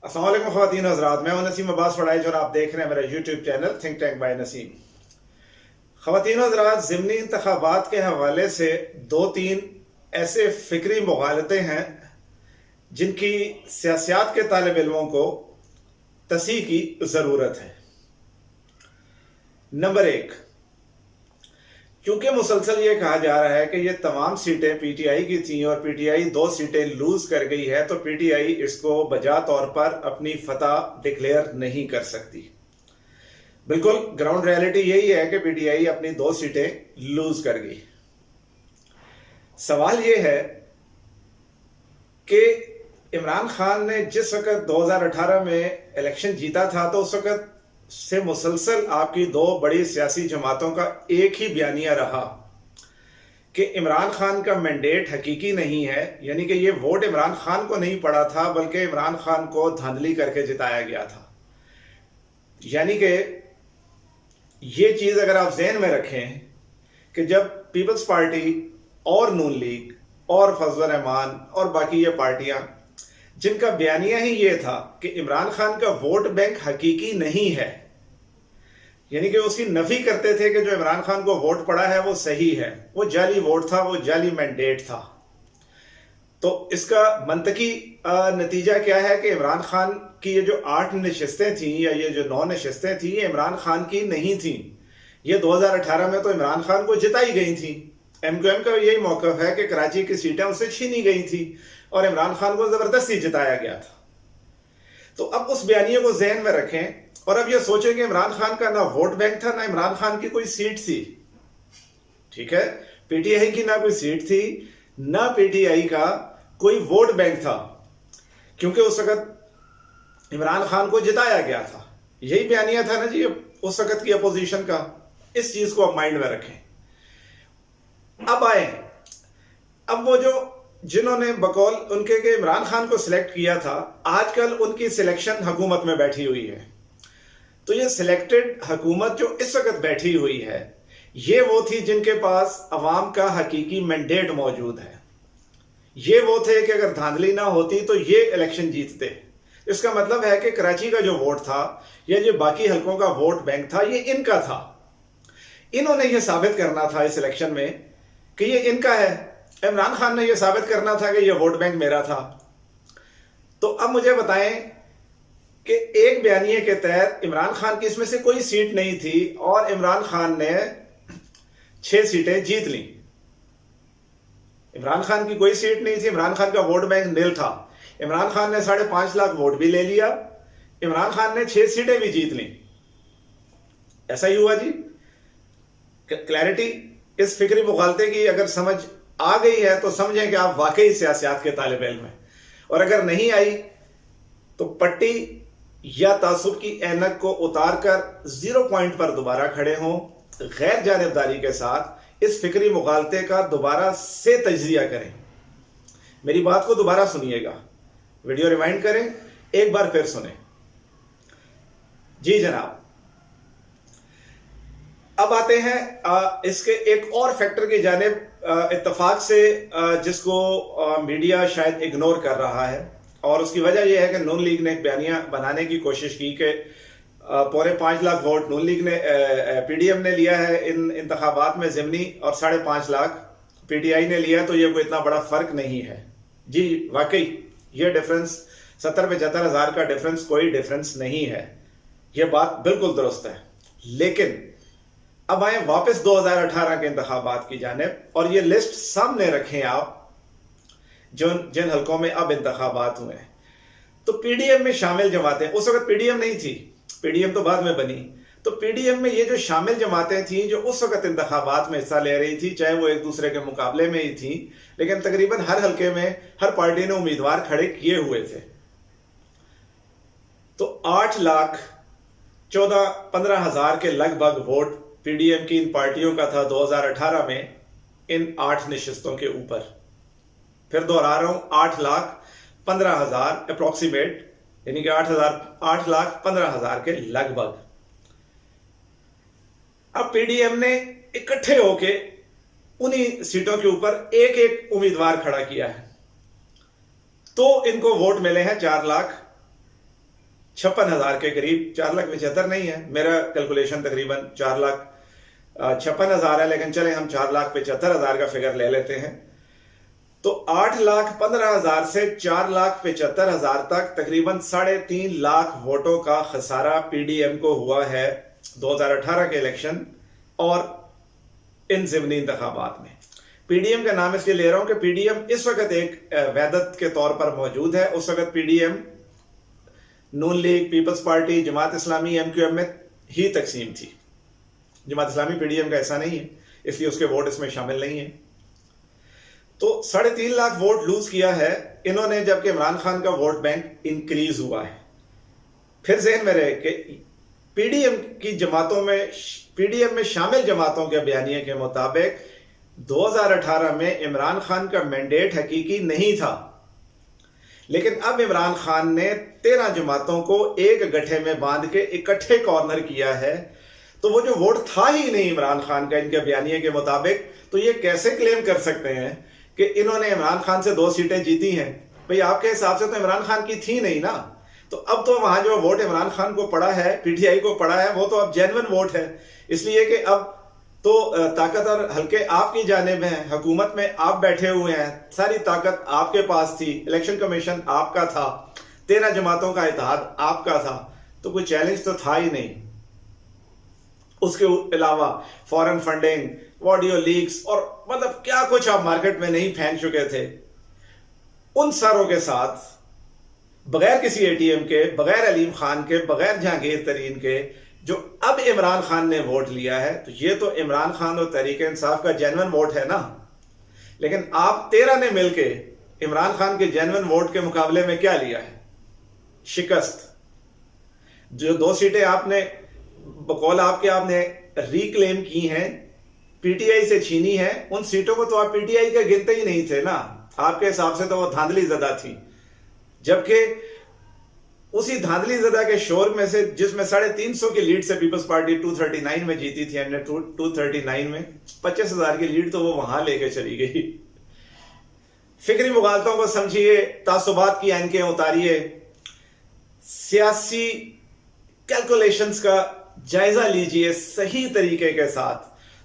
अस्सलाम वालेकुम ख़वातीन हज़रात, मैं हूं नसीम अब्बास फड़ाइच और आप देख रहे हैं मेरा YouTube channel think tank bye Naseem. ख़वातीन हज़रात, ज़िमनी इंतखाबात के हवाले से दो तीन ऐसे फ़िक्री मुग़ालते हैं जिनकी सियासत के तालिब इल्मों को तसीह की ज़रूरत है। नंबर एक, क्योंकि मुसलसल ये कहा जा रहा है कि ये तमाम सीटें पीटीआई की थी और पीटीआई 2 सीटें लूज कर गई है, तो पीटीआई इसको बजा तौर पर अपनी फतह डिक्लेयर नहीं कर सकती। बिल्कुल ग्राउंड रियलिटी यही है कि पीटीआई अपनी 2 सीटें लूज कर गई। सवाल ये है कि इमरान खान ने जिस वक्त 2018 में इलेक्शन जीता था, तो उस वक्त से मुसलसल आपकी 2 बड़ी सियासी जमातों का एक ही बयानिया रहा कि इमरान खान का मैंडेट हकीकी नहीं है, यानी कि ये वोट इमरान खान को नहीं पड़ा था बल्कि इमरान खान को धांधली करके जिताया गया था। यानी कि ये चीज अगर आप जहन में रखें कि जब पीपल्स पार्टी और नून लीग और फजल रहमान और बाकी ये पार्टियां जिनका बयानिया ही ये था कि इमरान खान का वोट बैंक हकीकी नहीं है, यानी कि उसकी नफी करते थे कि जो इमरान खान को वोट पड़ा है वो सही है, वो जाली वोट था, वो जाली मैंडेट था। तो इसका मंतकी नतीजा क्या है कि इमरान खान की ये जो 8 नशिस्तें थी या ये जो 9 नशिस्तें थी, ये इमरान खान की नहीं थी। ये 2018 में तो इमरान खान को जिताई गई थी। एमक्यूएम का यही मौक़िफ़ है कि कराची की सीटें उससे छीनी गई थी और इमरान खान को जबरदस्ती जिताया गया था। तो अब उस बयानिए को जहन में रखें और अब ये सोचें कि इमरान खान का ना वोट बैंक था, ना इमरान खान की कोई सीट थी। ठीक है, पीटीआई की ना कोई सीट थी, ना पीटीआई का कोई वोट बैंक था, क्योंकि उस वक्त इमरान खान को जिताया गया था। यही बयानिया था ना जी उस वक्त की अपोजिशन का। इस चीज को आप माइंड में रखें। अब आए, अब वो जो जिन्होंने बकौल उनके के इमरान खान को सिलेक्ट किया था, आजकल उनकी सिलेक्शन हुकूमत में बैठी हुई है। तो ये सिलेक्टेड हुकूमत जो इस वक्त बैठी हुई है, ये वो थी जिनके पास अवाम का हकीकी मैंडेट मौजूद है। ये वो थे कि अगर धांधली ना होती तो ये इलेक्शन जीतते। इसका मतलब है कि कराची का जो वोट था या जो बाकी हलकों का वोट बैंक था, ये इनका था। इन्होंने ये साबित करना था इस इलेक्शन में कि ये इनका है। इमरान खान ने यह साबित करना था कि यह वोट बैंक मेरा था। तो अब मुझे बताएं कि एक बयानिए के तहत इमरान खान की इसमें से कोई सीट नहीं थी और इमरान खान ने 6 सीटें जीत ली। इमरान खान की कोई सीट नहीं थी, इमरान खान का वोट बैंक नील था। इमरान खान ने 5.5 लाख वोट भी ले लिया, इमरान खान ने 6 सीटें भी जीत ली। ऐसा ही हुआ जी। क्लैरिटी इस फिक्री मुगालते की अगर समझ आ गई है तो समझें कि आप वाकई सियासत के तालिब इल्म हैं, और अगर नहीं आई तो पट्टी या तासुब की ऐनक को उतार कर 0 पॉइंट पर दोबारा खड़े हों, गैर जानिबदारी के साथ इस फिक्री मुगालते का दोबारा से तज्जिया करें। मेरी बात को दोबारा सुनिएगा, वीडियो रिवाइंड करें, एक बार फिर सुने। जी जनाब, अब आते हैं इसके एक और फैक्टर की जानिब इत्तफाक से, जिसको मीडिया शायद इग्नोर कर रहा है, और उसकी वजह यह है कि नून लीग ने एक बयानिया बनाने की कोशिश की कि 5.25 लाख वोट नून लीग ने पीडीएम ने लिया है इन इंतखाबात में ज़िमनी, और 5.5 लाख पीटीआई ने लिया, तो ये कोई इतना बड़ा फर्क नहीं है। जी वाकई ये डिफरेंस 70-75 हज़ार का डिफरेंस कोई डिफरेंस नहीं है, ये बात बिल्कुल दुरुस्त है। लेकिन अब आए वापस 2018 के इंतखाबात की जानिब, और ये लिस्ट सामने रखें आप जिन हलकों में अब इंतखाबात हुए हैं। तो पीडीएम में शामिल जमातें, उस वक्त पीडीएम नहीं थी, पीडीएम तो बाद में बनी। तो पीडीएम में ये जो शामिल जमातें थी जो उस वक्त इंतखाबात में हिस्सा ले रही थी, चाहे वो एक दूसरे के मुकाबले में ही थी, लेकिन तकरीबन हर हलके में हर पार्टी ने उम्मीदवार खड़े किए हुए थे। तो 8,14-15 हज़ार के लगभग वोट पीडीएम की इन पार्टियों का था 2018 में इन 8 नशिस्तों के ऊपर। फिर दोहरा रहा हूं, 8,15,000 अप्रोक्सीमेट, यानी कि 8,15,000 के लगभग। अब पीडीएम ने इकट्ठे होके उन्हीं सीटों के ऊपर एक एक उम्मीदवार खड़ा किया है, तो इनको वोट मिले हैं 56,000 के करीब, 4,75,000 नहीं है, मेरा कैलकुलेशन तकरीबन 4,56,000 है, लेकिन चले हम 4,75,000 का फिगर ले लेते हैं। तो 8,15,000 से 4,75,000 तक तकरीबन 3.5 लाख वोटों का खसारा पीडीएम को हुआ है 2018 के इलेक्शन और इन ज़िमनी इंतखाबात में। पीडीएम का नाम इसलिए ले रहा हूं कि पीडीएम इस वक्त एक वैदत के तौर पर मौजूद है। उस वक्त पीडीएम नून league, peoples party, Jamaat Islami, MQM में ही तकसीम थी। जमात इस्लामी पीडीएम का ऐसा नहीं है, इसलिए उसके वोट इसमें शामिल नहीं है। तो 3.5 लाख वोट लूज किया है इन्होंने, जबकि इमरान खान का वोट बैंक इंक्रीज हुआ है। फिर ज़हन में रहे कि पीडीएम की जमातों में, पीडीएम में शामिल जमातों के बयानिए के मुताबिक 2018 में इमरान खान का मैंडेट हकीकी नहीं था, लेकिन अब इमरान खान ने 13 जमातों को एक गड्ढे में बांध के इकट्ठे कॉर्नर किया है। तो वो जो वोट था ही नहीं इमरान खान का इनके बयानिए के मुताबिक, तो ये कैसे क्लेम कर सकते हैं कि इन्होंने इमरान खान से 2 सीटें जीती हैं? भाई आपके हिसाब से तो इमरान खान की थी नहीं ना। तो अब तो वहां जो वोट इमरान खान को पड़ा है, पीटीआई को पड़ा है, वो तो अब जेन्युइन वोट है, इसलिए कि अब तो ताकत और हल्के आपकी जानिब हैं, हुकूमत में आप बैठे हुए हैं, सारी ताकत आपके पास थी, इलेक्शन कमीशन आपका था, 13 जमातों का इत्तेहाद आपका था, तो कोई चैलेंज तो था ही नहीं। उसके अलावा फॉरेन फंडिंग, ऑडियो लीक्स और मतलब क्या कुछ आप मार्केट में नहीं फेंक चुके थे। उन सारों के साथ बगैर किसी एटीएम के, बगैर अलीम खान के, बगैर जहांगीर तरीन के, जो अब इमरान खान ने वोट लिया है, तो ये तो इमरान खान और तहरीक इंसाफ का जेन्युइन वोट है ना। लेकिन आप 13 ने मिलके इमरान खान के जेन्युइन वोट के मुकाबले में क्या लिया है? शिकस्त। जो 2 सीटें आपने बकौल आपने रिक्लेम की हैं, पीटीआई से छीनी है, उन सीटों को तो आप पीटीआई के गिनते ही नहीं थे ना। आपके हिसाब से तो वो धांधली ज़दा थी, जबकि उसी धांधली ज़दा के शोर में से, जिसमें 350 की लीड से पीपल्स पार्टी 239 में जीती थी, 239 में 25,000 की लीड तो वो वहां लेके चली गई। फिक्री मुगालतों को समझिए, तासुबात की ऐनकें उतारिए, सियासी कैलकुलेशंस का जायजा लीजिए सही तरीके के साथ,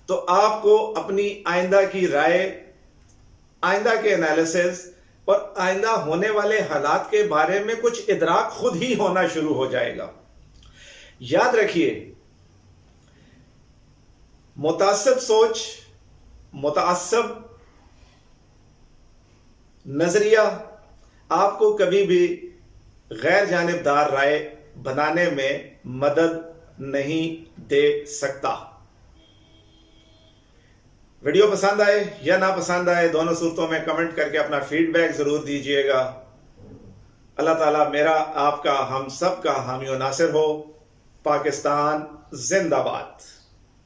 तो आपको अपनी आइंदा की राय, आइंदा के एनालिसिस और आइंदा होने वाले हालात के बारे में कुछ इदराक खुद ही होना शुरू हो जाएगा। याद रखिए, मुतासब सोच, मुतासब नजरिया आपको कभी भी गैर जानिबदार राय बनाने में मदद नहीं दे सकता। वीडियो पसंद आए या ना पसंद आए, दोनों सूरतों में कमेंट करके अपना फीडबैक जरूर दीजिएगा। अल्लाह ताला मेरा, आपका, हम सब का हामी और नासिर हो। पाकिस्तान जिंदाबाद।